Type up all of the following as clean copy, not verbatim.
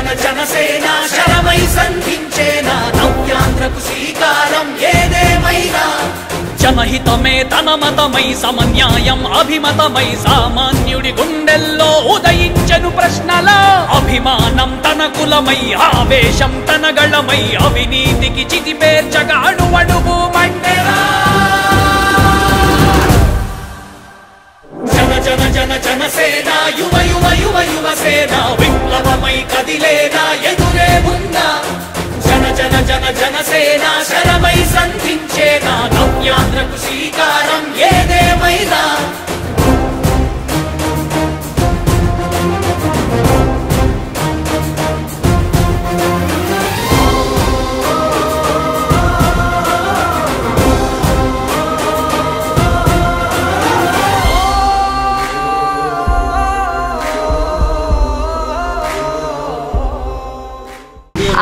జన జనసేన శరమై సంధించేనా నవ్యాంధ్రకు శ్రీకారం ఏదేమైనా జనహితమే తన మతమై సమన్యాయం అభిమతమై సామాన్యుడి గుండెల్లో ఉదయించెను ప్రశ్నల అభిమానం తన కులమై ఆవేశం తన గళమై అవినీతికి చితిపేర్చగా అణువణువు మండెరా జన జన జన జనసేన యువ యువ యువ యువసేన విప్లవమై కదిలేనా ఎదురే ఉన్నా జన జన జన జనసేన శరమై సంధించేనా నవ్యాంధ్రకు శ్రీకారం ఏదేమైనా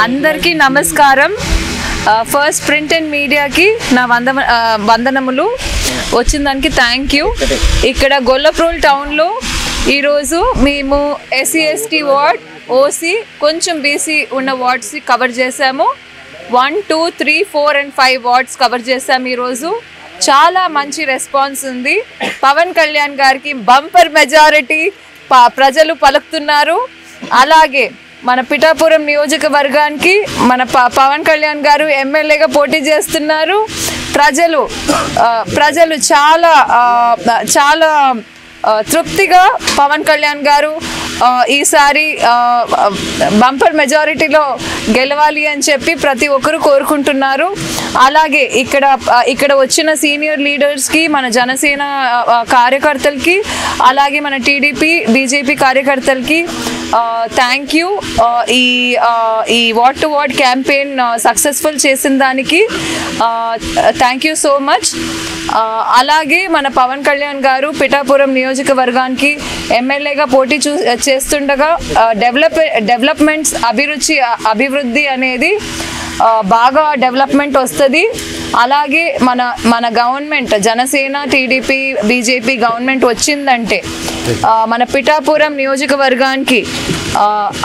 అందరికీ నమస్కారం. ఫస్ట్ ప్రింట్ అండ్ మీడియాకి నా వందనములు. వచ్చిన దానికి థ్యాంక్ యూ. ఇక్కడ గొల్లప్రోల్ టౌన్లో ఈరోజు మేము ఎస్సీ ఎస్టీ వార్డ్, ఓసీ, కొంచెం బీసీ ఉన్న వార్డ్స్ కవర్ చేసాము. 1, 2, 3, 4 and 5 వార్డ్స్ కవర్ చేసాము. ఈరోజు చాలా మంచి రెస్పాన్స్ ఉంది. పవన్ కళ్యాణ్ గారికి బంపర్ మెజారిటీ ప్రజలు పలుకుతున్నారు. అలాగే మన పిఠాపురం నియోజకవర్గానికి మన పవన్ కళ్యాణ్ గారు ఎమ్మెల్యేగా పోటీ చేస్తున్నారు. ప్రజలు చాలా చాలా తృప్తిగా పవన్ కళ్యాణ్ గారు ఈసారి బంపర్ మెజారిటీలో గెలవాలి అని చెప్పి ప్రతి ఒక్కరు కోరుకుంటున్నారు. అలాగే ఇక్కడ వచ్చిన సీనియర్ లీడర్స్కి, మన జనసేన కార్యకర్తలకి, అలాగే మన టీడీపీ బీజేపీ కార్యకర్తలకి థ్యాంక్ యూ. ఈ ward to ward campaign successful చేసిన దానికి థ్యాంక్ యూ సో మచ్. అలాగే మన పవన్ కళ్యాణ్ గారు పిఠాపురం నియోజకవర్గానికి ఎమ్మెల్యేగా పోటీ చేస్తుండగా డెవలప్మెంట్స్ అభివృద్ధి అనేది బాగా డెవలప్మెంట్ వస్తుంది. అలాగే మన government Janasena TDP BJP government వచ్చిందంటే మన పిఠాపురం నియోజకవర్గానికి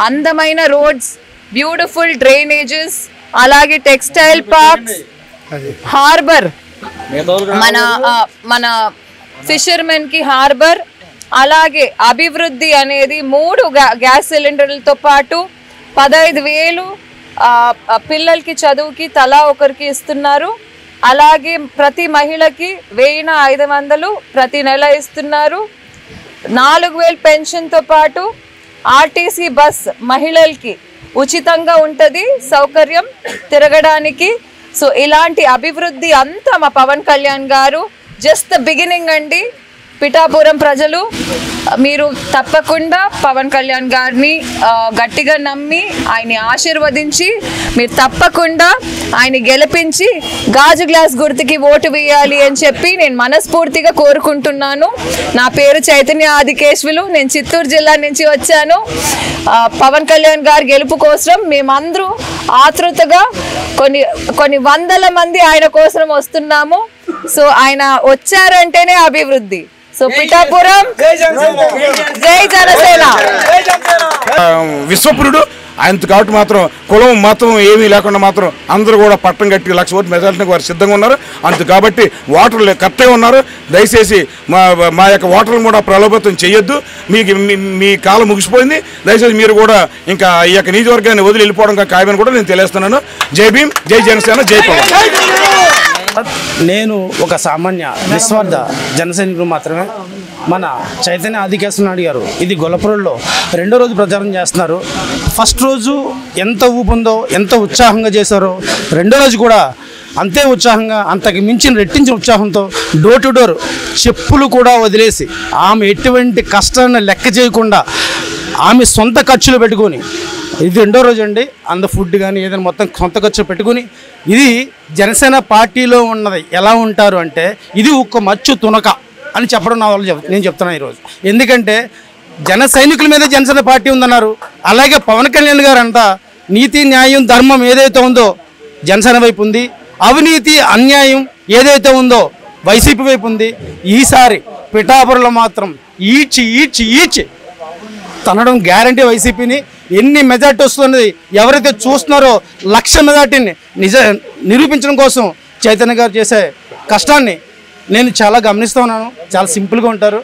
అందమైన రోడ్స్, బ్యూటిఫుల్ డ్రైనేజెస్, అలాగే టెక్స్టైల్ పార్క్స్, హార్బర్, మన ఫిషర్మెన్ కి హార్బర్, అలాగే అభివృద్ధి అనేది 3 గ్యాస్ సిలిండర్లతో పాటు 15,000 పిల్లలకి చదువుకి తలా ఒకరికి ఇస్తున్నారు. అలాగే ప్రతి మహిళకి 1,500 ప్రతి నెల ఇస్తున్నారు. 4,000 పెన్షన్తో పాటు ఆర్టీసీ బస్ మహిళలకి ఉచితంగా ఉంటుంది సౌకర్యం తిరగడానికి. సో ఇలాంటి అభివృద్ధి అంతా మా పవన్ కళ్యాణ్ గారు జస్ట్ ద బిగినింగ్ అండి. పిఠాపురం ప్రజలు మీరు తప్పకుండా పవన్ కళ్యాణ్ గారిని గట్టిగా నమ్మి ఆయన్ని ఆశీర్వదించి మీరు తప్పకుండా ఆయన గెలిపించి గాజు గ్లాస్ గుర్తుకి ఓటు వేయాలి అని చెప్పి నేను మనస్ఫూర్తిగా కోరుకుంటున్నాను. నా పేరు చైతన్య ఆదికేశ్వలు. నేను చిత్తూరు జిల్లా నుంచి వచ్చాను. పవన్ కళ్యాణ్ గారి గెలుపు కోసం మేమందరూ ఆతృతగా కొన్ని వందల మంది ఆయన కోసం వస్తున్నాము. సో ఆయన వచ్చారంటేనే అభివృద్ధి. సో పిఠాపురం జై జనసేన. విశ్వపురుడు ఆయనతో కాబట్టి మాత్రం కులం మతం ఏమీ లేకుండా మాత్రం అందరూ కూడా పట్టం కట్టి 1,00,000 ఓటు మెజారిటీకి వారు సిద్ధంగా ఉన్నారు. అంత కాబట్టి ఓటర్లు కరెక్ట్గా ఉన్నారు. దయచేసి మా యొక్క ఓటర్లను కూడా ప్రలోభాతం చేయొద్దు. మీ కాలం ముగిసిపోయింది. దయచేసి మీరు కూడా ఇంకా ఈ యొక్క నియోజకవర్గాన్ని వదిలి వెళ్ళిపోవడం ఖాయమని కూడా నేను తెలియజేస్తున్నాను. జై భీమ్, జై జనసేన, జై పవన్. నేను ఒక సామాన్య నిస్వార్థ జనసైనికుడు మాత్రమే. మన చైతన్య ఆదికేశ్వరనాయుడు గారు ఇది గొల్లపురంలో 2వ రోజు ప్రచారం చేస్తున్నారు. ఫస్ట్ రోజు ఎంత ఊపుందో, ఎంత ఉత్సాహంగా చేశారో 2వ రోజు కూడా అంతే ఉత్సాహంగా, అంతకు మించిన రెట్టించిన ఉత్సాహంతో డోర్ టు డోర్ చెప్పులు కూడా వదిలేసి ఆమె ఎటువంటి కష్టాన్ని లెక్క చేయకుండా ఆమె సొంత ఖర్చులు పెట్టుకొని, ఇది 2వ రోజు అండి, అంత ఫుడ్ కానీ ఏదైనా మొత్తం సొంత ఖర్చు పెట్టుకుని, ఇది జనసేన పార్టీలో ఉన్నది ఎలా ఉంటారు అంటే ఇది ఒక్క మచ్చు తునక అని చెప్పడం నేను చెప్తున్నాను ఈరోజు. ఎందుకంటే జన సైనికుల మీద జనసేన పార్టీ ఉందన్నారు. అలాగే పవన్ కళ్యాణ్ గారు అంతా నీతి, న్యాయం, ధర్మం ఏదైతే ఉందో జనసేన వైపు ఉంది. అవినీతి, అన్యాయం ఏదైతే ఉందో వైసీపీ వైపు ఉంది. ఈసారి పిఠాపురంలో మాత్రం ఈడ్చి తనడం గ్యారంటీ వైసీపీని. ఎన్ని మెజార్టీ వస్తున్నది ఎవరైతే చూస్తున్నారో 1,00,000 మెజార్టీని నిరూపించడం కోసం చైతన్య గారు చేసే కష్టాన్ని నేను చాలా గమనిస్తూ ఉన్నాను. చాలా సింపుల్గా ఉంటారు.